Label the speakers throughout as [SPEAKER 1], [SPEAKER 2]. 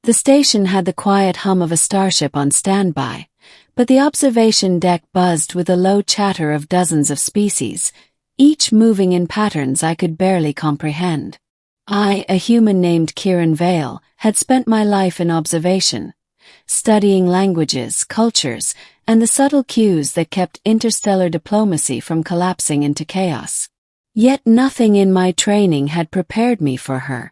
[SPEAKER 1] The station had the quiet hum of a starship on standby, but the observation deck buzzed with the low chatter of dozens of species, each moving in patterns I could barely comprehend. I, a human named Kieran Vale, had spent my life in observation, studying languages, cultures, and the subtle cues that kept interstellar diplomacy from collapsing into chaos. Yet nothing in my training had prepared me for her.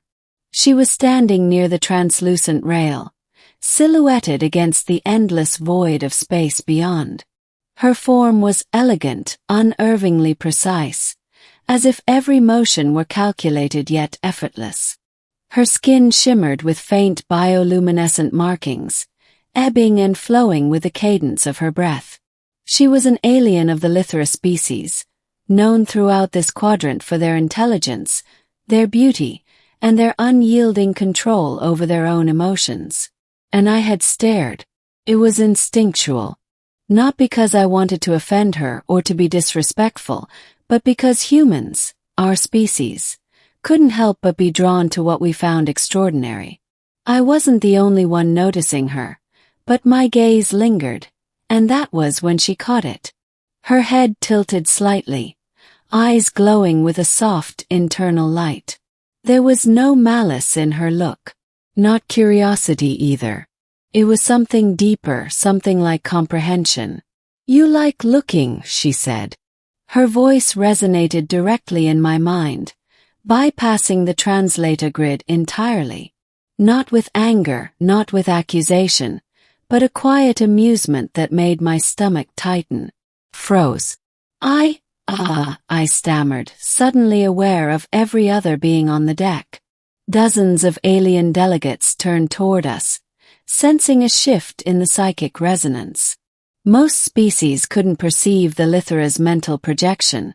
[SPEAKER 1] She was standing near the translucent rail, silhouetted against the endless void of space beyond. Her form was elegant, unervingly precise, as if every motion were calculated yet effortless. Her skin shimmered with faint bioluminescent markings, ebbing and flowing with the cadence of her breath. She was an alien of the Lythera species, known throughout this quadrant for their intelligence, their beauty, and their unyielding control over their own emotions. And I had stared. It was instinctual. Not because I wanted to offend her or to be disrespectful, but because humans, our species, couldn't help but be drawn to what we found extraordinary. I wasn't the only one noticing her, but my gaze lingered, and that was when she caught it. Her head tilted slightly, eyes glowing with a soft internal light. There was no malice in her look, not curiosity either. It was something deeper, something like comprehension. "You like looking," she said. Her voice resonated directly in my mind, bypassing the translator grid entirely. Not with anger, not with accusation, but a quiet amusement that made my stomach tighten. Froze. I stammered, suddenly aware of every other being on the deck. Dozens of alien delegates turned toward us, sensing a shift in the psychic resonance. Most species couldn't perceive the Lythera's mental projection,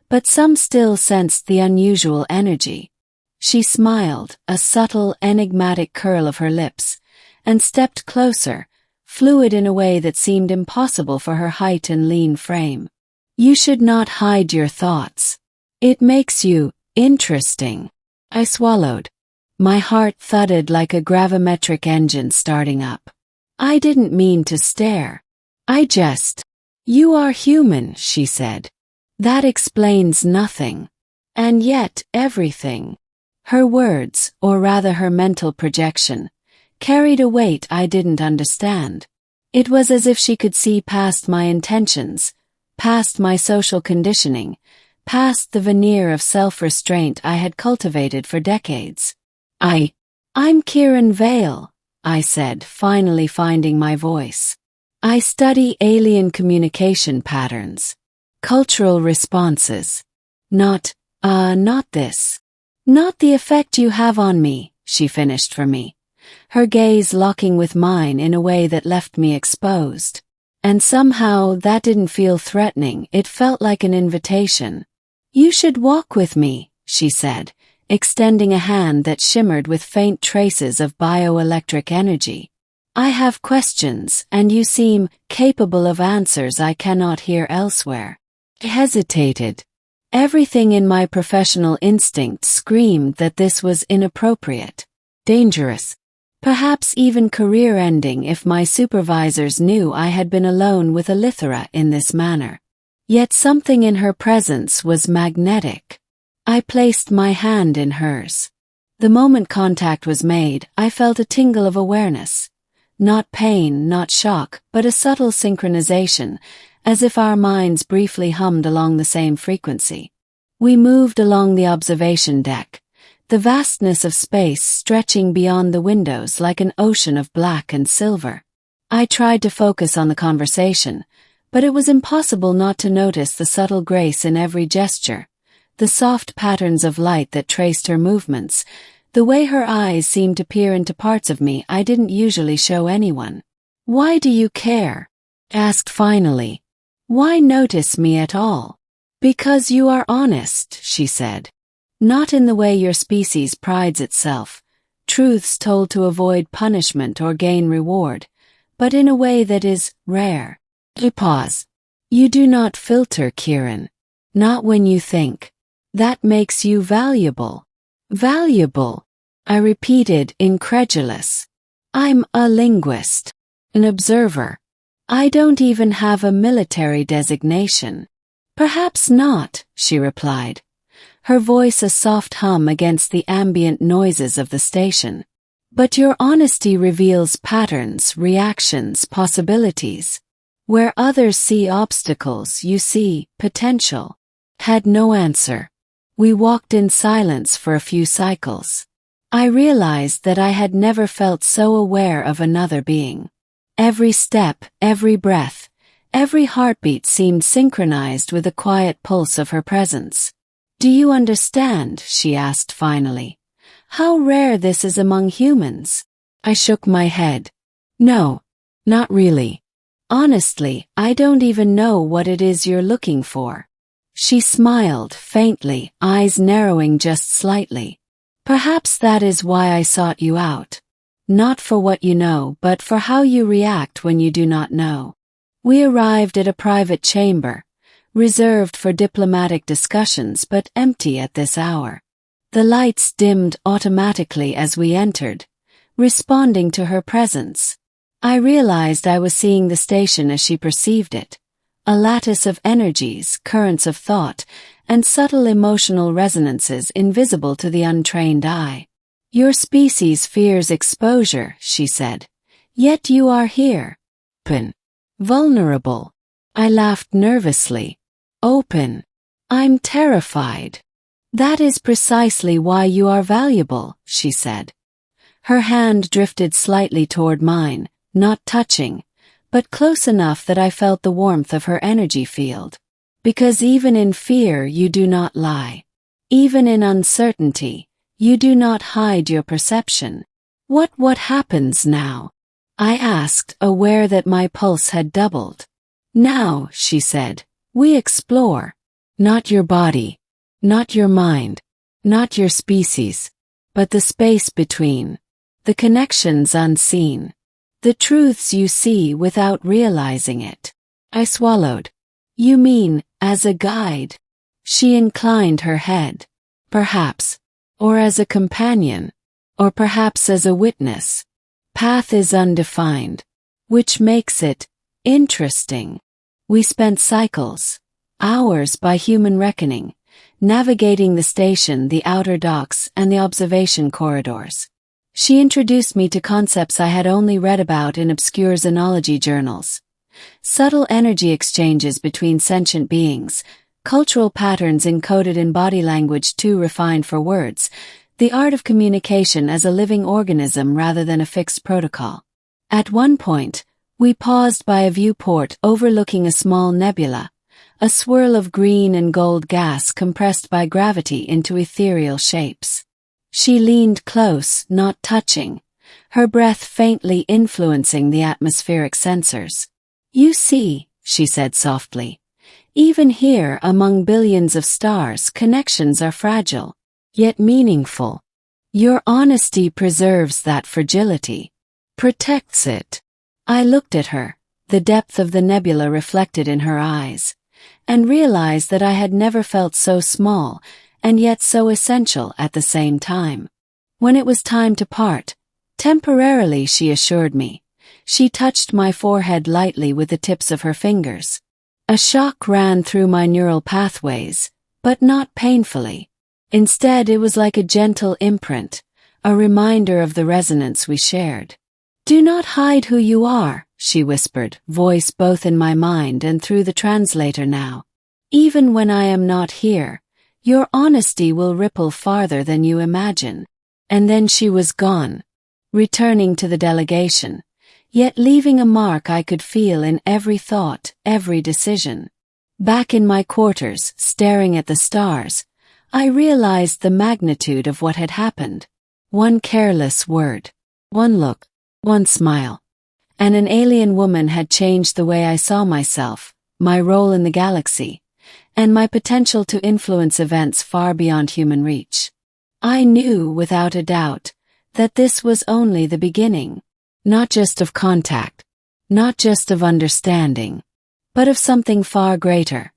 [SPEAKER 1] but some still sensed the unusual energy. She smiled, a subtle, enigmatic curl of her lips, and stepped closer, fluid in a way that seemed impossible for her height and lean frame. "You should not hide your thoughts. It makes you interesting." I swallowed. My heart thudded like a gravimetric engine starting up. I didn't mean to stare. "You are human," she said. "That explains nothing. And yet everything." Her words, or rather her mental projection, carried a weight I didn't understand. It was as if she could see past my intentions, past my social conditioning, past the veneer of self-restraint I had cultivated for decades. I'm Kieran Vale," I said, finally finding my voice. "I study alien communication patterns, cultural responses. Not this. Not the effect you have on me," she finished for me, her gaze locking with mine in a way that left me exposed. And somehow that didn't feel threatening, it felt like an invitation. "You should walk with me," she said, extending a hand that shimmered with faint traces of bioelectric energy. "I have questions, and you seem capable of answers I cannot hear elsewhere." I hesitated. Everything in my professional instinct screamed that this was inappropriate, dangerous, perhaps even career-ending if my supervisors knew I had been alone with a Lythera in this manner. Yet something in her presence was magnetic. I placed my hand in hers. The moment contact was made, I felt a tingle of awareness. Not pain, not shock, but a subtle synchronization, as if our minds briefly hummed along the same frequency. We moved along the observation deck, the vastness of space stretching beyond the windows like an ocean of black and silver. I tried to focus on the conversation, but it was impossible not to notice the subtle grace in every gesture, the soft patterns of light that traced her movements, the way her eyes seemed to peer into parts of me I didn't usually show anyone. "Why do you care?" asked finally. "Why notice me at all?" "Because you are honest," she said. "Not in the way your species prides itself, truths told to avoid punishment or gain reward, but in a way that is rare." I pause. "You do not filter, Kieran. Not when you think. That makes you valuable." "Valuable?" I repeated, incredulous. I'm a linguist, an observer. I don't even have a military designation. Perhaps not, she replied, her voice a soft hum against the ambient noises of the station. But your honesty reveals patterns, reactions, possibilities. Where others see obstacles, you see potential. Had no answer. We walked in silence for a few cycles. I realized that I had never felt so aware of another being. Every step, every breath, every heartbeat seemed synchronized with the quiet pulse of her presence. Do you understand, she asked finally, how rare this is among humans? I shook my head. No, not really. Honestly, I don't even know what it is you're looking for. She smiled faintly, eyes narrowing just slightly. Perhaps that is why I sought you out. Not for what you know, but for how you react when you do not know. We arrived at a private chamber, reserved for diplomatic discussions but empty at this hour. The lights dimmed automatically as we entered, responding to her presence. I realized I was seeing the station as she perceived it, a lattice of energies, currents of thought, and subtle emotional resonances invisible to the untrained eye. Your species fears exposure, she said. Yet you are here. Open. Vulnerable. I laughed nervously. Open. I'm terrified. That is precisely why you are valuable, she said. Her hand drifted slightly toward mine, not touching, but close enough that I felt the warmth of her energy field. Because even in fear you do not lie. Even in uncertainty, you do not hide your perception. What happens now? I asked, aware that my pulse had doubled. Now, she said, we explore. Not your body, not your mind, not your species, but the space between. The connections unseen. The truths you see without realizing it. I swallowed. You mean, as a guide? She inclined her head. Perhaps. Or as a companion. Or perhaps as a witness. Path is undefined. Which makes it interesting. We spent cycles, hours by human reckoning, navigating the station, the outer docks, and the observation corridors. She introduced me to concepts I had only read about in obscure xenology journals. Subtle energy exchanges between sentient beings, cultural patterns encoded in body language too refined for words, the art of communication as a living organism rather than a fixed protocol. At one point, we paused by a viewport overlooking a small nebula, a swirl of green and gold gas compressed by gravity into ethereal shapes. She leaned close, not touching, her breath faintly influencing the atmospheric sensors. You see, she said softly, even here among billions of stars, connections are fragile, yet meaningful. Your honesty preserves that fragility, protects it. I looked at her, the depth of the nebula reflected in her eyes, and realized that I had never felt so small and yet so essential at the same time. When it was time to part, temporarily, she assured me, she touched my forehead lightly with the tips of her fingers. A shock ran through my neural pathways, but not painfully. Instead, it was like a gentle imprint, a reminder of the resonance we shared. Do not hide who you are, she whispered, voice both in my mind and through the translator now. Even when I am not here, your honesty will ripple farther than you imagine. And then she was gone, returning to the delegation, yet leaving a mark I could feel in every thought, every decision. Back in my quarters, staring at the stars, I realized the magnitude of what had happened. One careless word, one look, one smile, and an alien woman had changed the way I saw myself, my role in the galaxy, and my potential to influence events far beyond human reach. I knew, without a doubt, that this was only the beginning, not just of contact, not just of understanding, but of something far greater,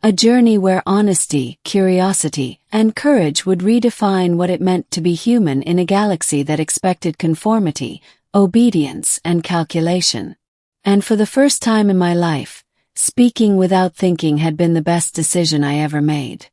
[SPEAKER 1] a journey where honesty, curiosity, and courage would redefine what it meant to be human in a galaxy that expected conformity obedience, and calculation. And for the first time in my life, speaking without thinking had been the best decision I ever made.